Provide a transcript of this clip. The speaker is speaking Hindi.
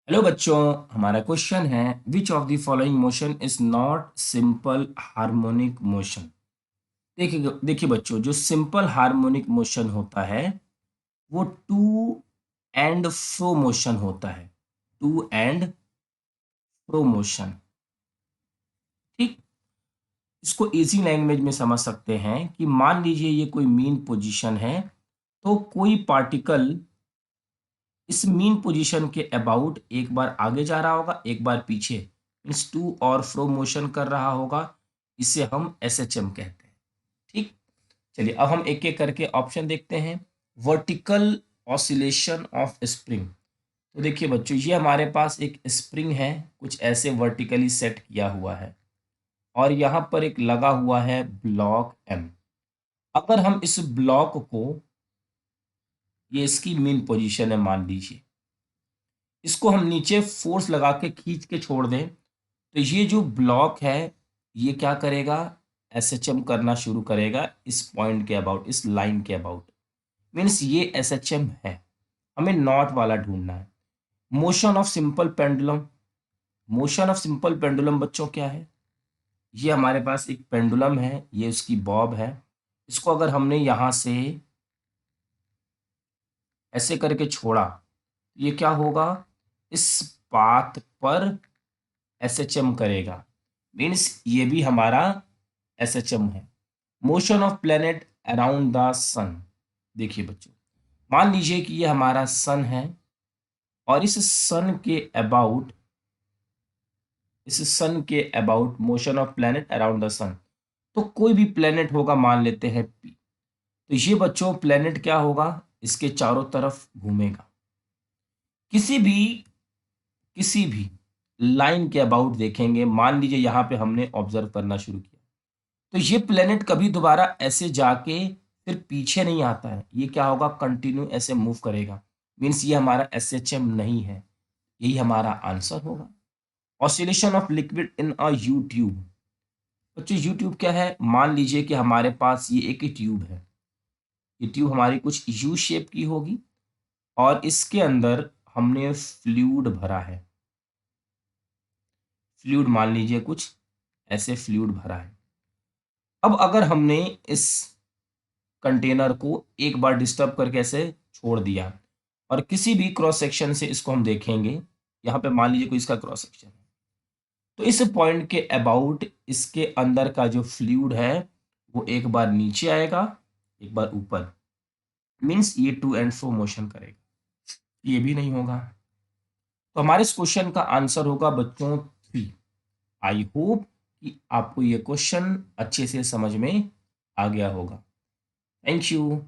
हेलो बच्चों, हमारा क्वेश्चन है which of the following motion is not simple harmonic motion. देखिए देखिए बच्चों, जो सिंपल हार्मोनिक मोशन होता है वो टू एंड फ्रो मोशन होता है। To and fro motion. ठीक। इसको इजी लैंग्वेज में समझ सकते हैं कि मान लीजिए ये कोई मीन पोजीशन है, तो कोई पार्टिकल इस मीन पोजीशन के अबाउट एक बार आगे जा रहा होगा, एक बार पीछे, मीन्स टू और फ्रो मोशन कर रहा होगा। इसे हम एसएचएम कहते हैं। ठीक। चलिए अब हम एक एक करके ऑप्शन देखते हैं। Vertical oscillation of spring. तो देखिए बच्चों, ये हमारे पास एक स्प्रिंग है, कुछ ऐसे वर्टिकली सेट किया हुआ है और यहाँ पर एक लगा हुआ है ब्लॉक एम। अगर हम इस ब्लॉक को, ये इसकी मीन पोजीशन है मान लीजिए, इसको हम नीचे फोर्स लगा के खींच के छोड़ दें, तो ये जो ब्लॉक है ये क्या करेगा, एसएचएम करना शुरू करेगा इस पॉइंट के अबाउट, इस लाइन के अबाउट। मीन्स ये एसएचएम है। हमें नॉट वाला ढूंढना है। Motion of simple pendulum. Motion of simple pendulum बच्चों क्या है, ये हमारे पास एक पेंडुलम है, ये उसकी बॉब है। इसको अगर हमने यहाँ से ऐसे करके छोड़ा, ये क्या होगा, इस पाथ पर एसएचएम करेगा। मीन्स ये भी हमारा एसएचएम है। Motion of planet around the sun. देखिए बच्चों, मान लीजिए कि ये हमारा सन है और इस सन के about motion of planet around the sun. तो कोई भी प्लेनेट होगा, मान लेते हैं पी। तो ये बच्चों प्लेनेट क्या होगा, इसके चारों तरफ घूमेगा। किसी भी किसी भी लाइन के अबाउट देखेंगे, मान लीजिए यहाँ पे हमने ऑब्जर्व करना शुरू किया, तो ये प्लेनेट कभी दोबारा ऐसे जाके फिर पीछे नहीं आता है। ये क्या होगा, कंटिन्यू ऐसे मूव करेगा। मीन्स ये हमारा एसएचएम नहीं है। यही हमारा आंसर होगा। Oscillation of liquid in a you tube. बच्चों यू ट्यूब क्या है, मान लीजिए कि हमारे पास ये एक ही ट्यूब है। ये ट्यूब हमारी कुछ यू शेप की होगी और इसके अंदर हमने फ्लूइड भरा है। फ्लूइड मान लीजिए कुछ ऐसे फ्लूइड भरा है। अब अगर हमने इस कंटेनर को एक बार डिस्टर्ब करके ऐसे छोड़ दिया और किसी भी क्रॉस सेक्शन से इसको हम देखेंगे, यहाँ पे मान लीजिए कोई इसका क्रॉस सेक्शन है, तो इस पॉइंट के अबाउट इसके अंदर का जो फ्लूइड है वो एक बार नीचे आएगा, एक बार ऊपर। मीन्स ये टू एंड फ्रो मोशन करेगा। ये भी नहीं होगा। तो हमारे इस क्वेश्चन का आंसर होगा बच्चों 3। आई होप कि आपको ये क्वेश्चन अच्छे से समझ में आ गया होगा। Thank you.